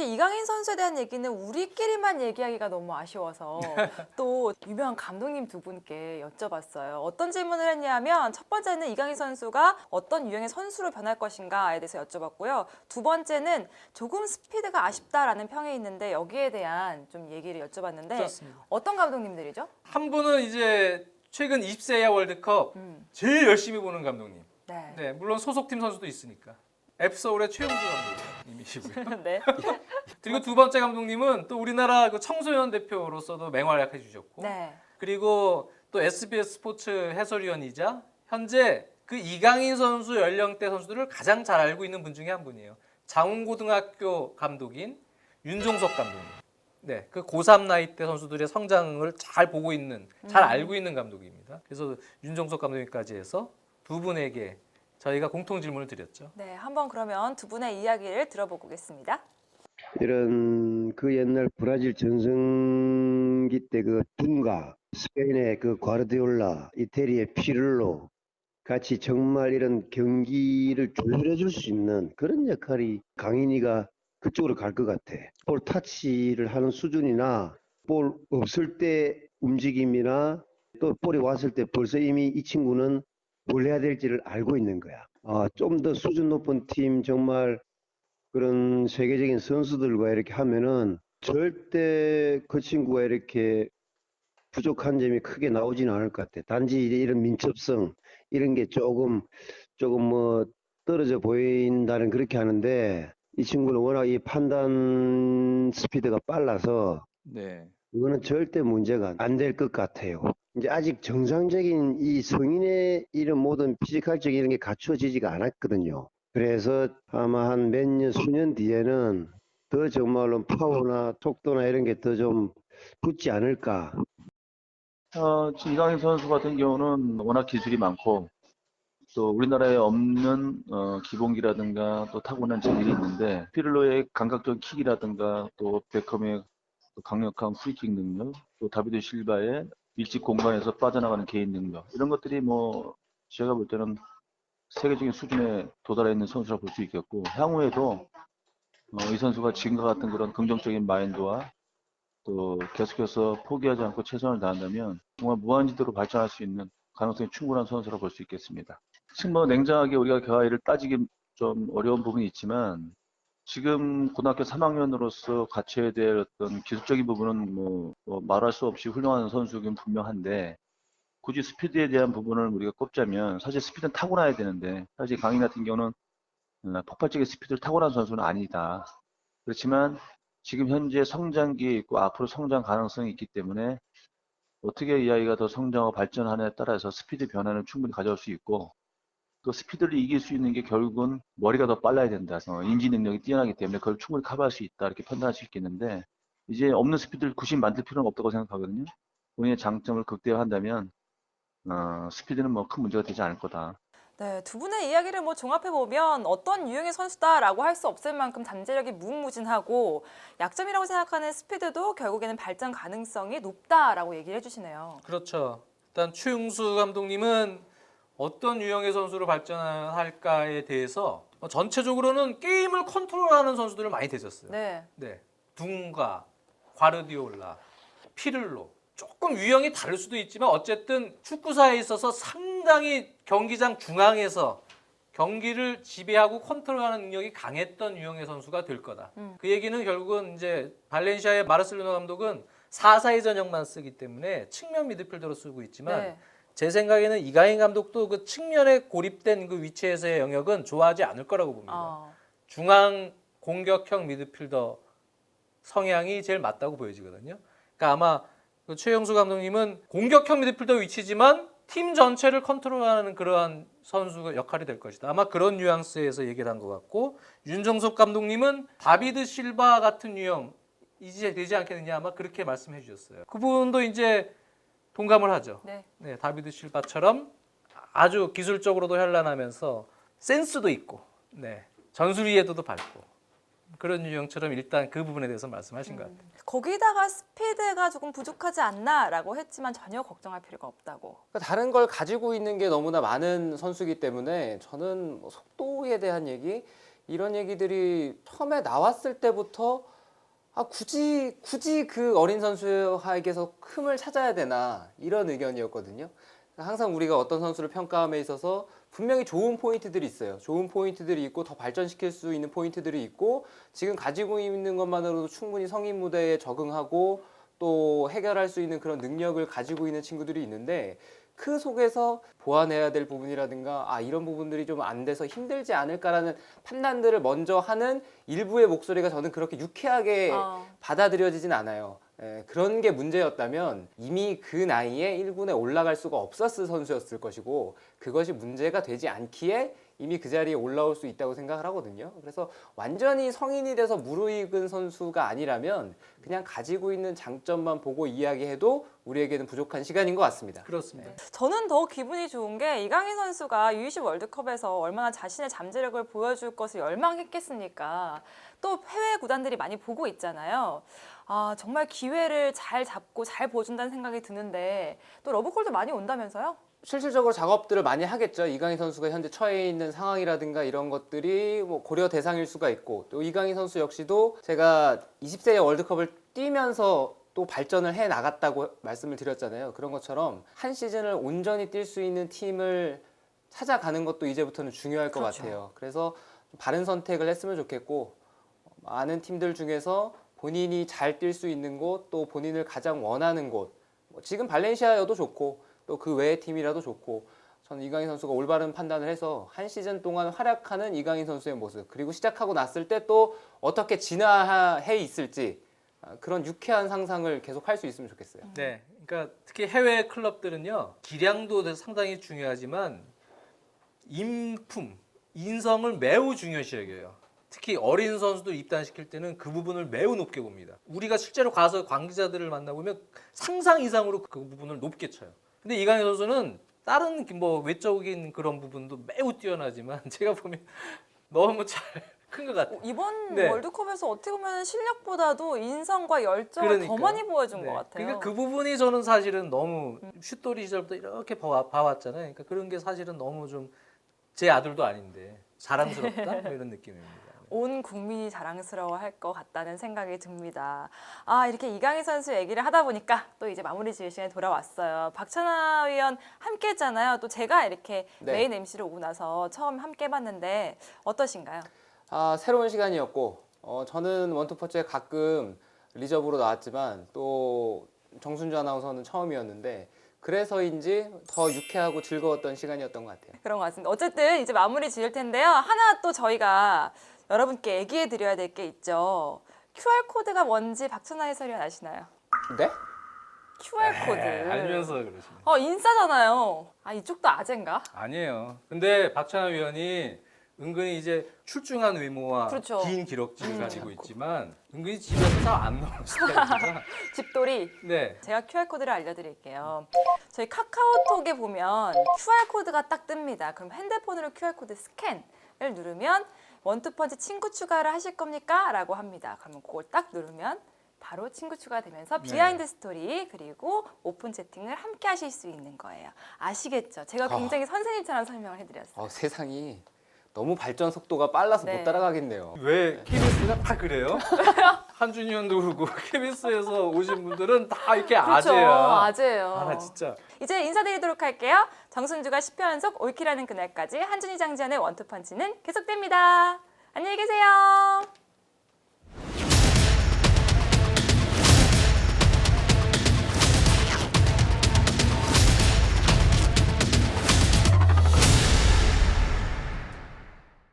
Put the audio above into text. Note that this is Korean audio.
특히 이강인 선수에 대한 얘기는 우리끼리만 얘기하기가 너무 아쉬워서 또 유명한 감독님 두 분께 여쭤봤어요. 어떤 질문을 했냐면 첫 번째는 이강인 선수가 어떤 유형의 선수로 변할 것인가에 대해서 여쭤봤고요. 두 번째는 조금 스피드가 아쉽다라는 평이 있는데 여기에 대한 좀 얘기를 여쭤봤는데 그렇습니다. 어떤 감독님들이죠? 한 분은 이제 최근 20세 이하 월드컵 제일 열심히 보는 감독님. 네. 네, 물론 소속팀 선수도 있으니까. 앱서울의 최용수 감독님이시고요. 네. 그리고 두 번째 감독님은 또 우리나라 그 청소년 대표로서도 맹활약해 주셨고, 네. 그리고 또 SBS 스포츠 해설위원이자 현재 그 이강인 선수 연령대 선수들을 가장 잘 알고 있는 분 중에 한 분이에요. 장훈고등학교 감독인 윤종석 감독님. 네, 그 고3 나이 때 선수들의 성장을 잘 보고 있는, 잘 알고 있는 감독입니다. 그래서 윤종석 감독님까지 해서 두 분에게 저희가 공통 질문을 드렸죠. 네, 한번 그러면 두 분의 이야기를 들어보겠습니다. 이런 그 옛날 브라질 전성기 때 그 둔가, 스페인의 그 과르디올라, 이태리의 피를로 같이 정말 이런 경기를 조절해 줄 수 있는 그런 역할이 강인이가 그쪽으로 갈 것 같아. 볼 타치를 하는 수준이나 볼 없을 때 움직임이나 또 볼이 왔을 때 벌써 이미 이 친구는 뭘 해야 될지를 알고 있는 거야. 좀 더 수준 높은 팀 정말 그런 세계적인 선수들과 이렇게 하면은 절대 그 친구가 이렇게 부족한 점이 크게 나오지는 않을 것 같아. 단지 이런 민첩성 이런 게 조금 뭐 떨어져 보인다는 그렇게 하는데 이 친구는 워낙 이 판단 스피드가 빨라서 네. 이거는 절대 문제가 안 될 것 같아요. 이제 아직 정상적인 이 성인의 이런 모든 피지컬적인 이런 게 갖추어지지가 않았거든요. 그래서 아마 한 몇 년, 수년 뒤에는 더 정말로 파워나 속도나 이런 게 더 좀 붙지 않을까. 지금 이강인 선수 같은 경우는 워낙 기술이 많고 또 우리나라에 없는 기본기라든가 또 타고난 재능이 있는데 피를로의 감각적 킥이라든가 또 베컴의 또 강력한 프리킥 능력 또 다비드 실바의 일찍 공간에서 빠져나가는 개인 능력 이런 것들이 뭐 제가 볼 때는 세계적인 수준에 도달해 있는 선수라 볼 수 있겠고 향후에도 이 선수가 지금과 같은 그런 긍정적인 마인드와 또 계속해서 포기하지 않고 최선을 다한다면 정말 무한지대로 발전할 수 있는 가능성이 충분한 선수라 볼 수 있겠습니다. 지금 뭐 냉정하게 우리가 그 아이를 따지기 좀 어려운 부분이 있지만 지금 고등학교 3학년으로서 갖춰야 될 어떤 기술적인 부분은 뭐 말할 수 없이 훌륭한 선수긴 분명한데 굳이 스피드에 대한 부분을 우리가 꼽자면 사실 스피드는 타고나야 되는데 사실 강인 같은 경우는 폭발적인 스피드를 타고난 선수는 아니다. 그렇지만 지금 현재 성장기에 있고 앞으로 성장 가능성이 있기 때문에 어떻게 이 아이가 더 성장하고 발전하느냐에 따라서 스피드 변화는 충분히 가져올 수 있고 또 스피드를 이길 수 있는 게 결국은 머리가 더 빨라야 된다. 인지 능력이 뛰어나기 때문에 그걸 충분히 커버할 수 있다. 이렇게 판단할 수 있겠는데 이제 없는 스피드를 90 만들 필요는 없다고 생각하거든요. 본인의 장점을 극대화한다면 스피드는 뭐 큰 문제가 되지 않을 거다. 네, 두 분의 이야기를 뭐 종합해보면 어떤 유형의 선수다라고 할 수 없을 만큼 잠재력이 무궁무진하고 약점이라고 생각하는 스피드도 결국에는 발전 가능성이 높다라고 얘기를 해주시네요. 그렇죠. 일단 최용수 감독님은 어떤 유형의 선수로 발전할까에 대해서 전체적으로는 게임을 컨트롤하는 선수들을 많이 되셨어요. 네. 네. 둥가, 과르디올라, 피를로. 조금 유형이 다를 수도 있지만 어쨌든 축구사에 있어서 상당히 경기장 중앙에서 경기를 지배하고 컨트롤하는 능력이 강했던 유형의 선수가 될 거다. 그 얘기는 결국은 이제 발렌시아의 마르셀로나 감독은 4-4-2 전형만 쓰기 때문에 측면 미드필더로 쓰고 있지만 네. 제 생각에는 이강인 감독도 그 측면에 고립된 그 위치에서의 영역은 좋아하지 않을 거라고 봅니다. 중앙 공격형 미드필더 성향이 제일 맞다고 보여지거든요. 그러니까 아마 그 최용수 감독님은 공격형 미드필더 위치지만 팀 전체를 컨트롤하는 그러한 선수 역할이 될 것이다. 아마 그런 뉘앙스에서 얘기를 한 것 같고 윤정석 감독님은 다비드 실바 같은 유형 이제 되지 않겠느냐 아마 그렇게 말씀해 주셨어요. 그분도 이제 동감을 하죠. 네. 네, 다비드 실바처럼 아주 기술적으로도 현란하면서 센스도 있고 네, 전술 이해도도 밝고 그런 유형처럼 일단 그 부분에 대해서 말씀하신 것 같아요. 거기다가 스피드가 조금 부족하지 않나라고 했지만 전혀 걱정할 필요가 없다고. 그러니까 다른 걸 가지고 있는 게 너무나 많은 선수이기 때문에 저는 뭐 속도에 대한 얘기 이런 얘기들이 처음에 나왔을 때부터 굳이 그 어린 선수에게서 흠을 찾아야 되나 이런 의견이었거든요. 항상 우리가 어떤 선수를 평가함에 있어서 분명히 좋은 포인트들이 있어요. 좋은 포인트들이 있고 더 발전시킬 수 있는 포인트들이 있고 지금 가지고 있는 것만으로도 충분히 성인 무대에 적응하고 또 해결할 수 있는 그런 능력을 가지고 있는 친구들이 있는데 그 속에서 보완해야 될 부분이라든가 이런 부분들이 좀 안 돼서 힘들지 않을까라는 판단들을 먼저 하는 일부의 목소리가 저는 그렇게 유쾌하게 받아들여지진 않아요. 그런 게 문제였다면 이미 그 나이에 1군에 올라갈 수가 없었을 선수였을 것이고 그것이 문제가 되지 않기에 이미 그 자리에 올라올 수 있다고 생각을 하거든요. 그래서 완전히 성인이 돼서 무르익은 선수가 아니라면 그냥 가지고 있는 장점만 보고 이야기해도 우리에게는 부족한 시간인 것 같습니다. 그렇습니다. 저는 더 기분이 좋은 게 이강인 선수가 U20 월드컵에서 얼마나 자신의 잠재력을 보여줄 것을 열망했겠습니까? 또 해외 구단들이 많이 보고 있잖아요. 정말 기회를 잘 잡고 잘 보여준다는 생각이 드는데 또 러브콜도 많이 온다면서요? 실질적으로 작업들을 많이 하겠죠. 이강인 선수가 현재 처해 있는 상황이라든가 이런 것들이 뭐 고려 대상일 수가 있고 또 이강인 선수 역시도 제가 20세의 월드컵을 뛰면서 또 발전을 해 나갔다고 말씀을 드렸잖아요. 그런 것처럼 한 시즌을 온전히 뛸 수 있는 팀을 찾아가는 것도 이제부터는 중요할 것 그렇죠. 같아요. 그래서 바른 선택을 했으면 좋겠고 많은 팀들 중에서 본인이 잘 뛸 수 있는 곳 또 본인을 가장 원하는 곳 지금 발렌시아여도 좋고 또 그 외의 팀이라도 좋고 저는 이강인 선수가 올바른 판단을 해서 한 시즌 동안 활약하는 이강인 선수의 모습 그리고 시작하고 났을 때 또 어떻게 진화해 있을지 그런 유쾌한 상상을 계속 할 수 있으면 좋겠어요. 네, 그러니까 특히 해외 클럽들은요 기량도 상당히 중요하지만 인품, 인성을 매우 중요시 여겨요. 특히 어린 선수들 입단시킬 때는 그 부분을 매우 높게 봅니다. 우리가 실제로 가서 관계자들을 만나보면 상상 이상으로 그 부분을 높게 쳐요. 근데 이강인 선수는 다른 뭐 외적인 그런 부분도 매우 뛰어나지만 제가 보면 너무 잘 큰 것 같아요. 이번 네. 월드컵에서 어떻게 보면 실력보다도 인성과 열정을 더 그러니까요. 많이 보여준 네. 것 같아요. 그러니까 그 부분이 저는 사실은 너무 슛돌이 시절부터 이렇게 봐왔잖아요. 그러니까 그런 게 사실은 너무 좀 제 아들도 아닌데 자랑스럽다 뭐 이런 느낌입니다. 온 국민이 자랑스러워할 것 같다는 생각이 듭니다. 이렇게 이강인 선수 얘기를 하다 보니까 또 이제 마무리 지을 시간이 돌아왔어요. 박찬하 위원 함께 했잖아요. 또 제가 이렇게 네. 메인 MC로 오고 나서 처음 함께 해봤는데 어떠신가요? 새로운 시간이었고 저는 원투퍼츠에 가끔 리저브로 나왔지만 또 정순주 아나운서는 처음이었는데 그래서인지 더 유쾌하고 즐거웠던 시간이었던 것 같아요. 그런 것 같습니다. 어쨌든 이제 마무리 지을 텐데요. 하나 또 저희가 여러분께 얘기해 드려야 될 게 있죠. QR코드가 뭔지 박찬하 해설위원 아시나요? 네? QR코드. 알면서 그러시네. 인싸잖아요. 이쪽도 아재인가? 아니에요. 근데 박찬하 위원이 은근히 이제 출중한 외모와 그렇죠. 긴 기럭지를 가지고 있지만 은근히 집에서 잘 안 나오는 스타일이라. 집돌이. 네. 제가 QR코드를 알려드릴게요. 저희 카카오톡에 보면 QR코드가 딱 뜹니다. 그럼 핸드폰으로 QR코드 스캔을 누르면 원투펀치 친구 추가를 하실 겁니까? 라고 합니다. 그러면 그걸 딱 누르면 바로 친구 추가되면서 비하인드 스토리 그리고 오픈 채팅을 함께 하실 수 있는 거예요. 아시겠죠? 제가 굉장히 선생님처럼 설명을 해드렸어요. 세상이 너무 발전 속도가 빨라서 네. 못 따라가겠네요. 왜 KBS가 다 그래요? 한준희 의원도 그러고 KBS에서 오신 분들은 다 이렇게 그렇죠. 아재야. 아재예요. 진짜. 이제 인사드리도록 할게요. 정순주가 10회 연속 올킬하는 그날까지 한준희 장지현의 원투펀치는 계속됩니다. 안녕히 계세요.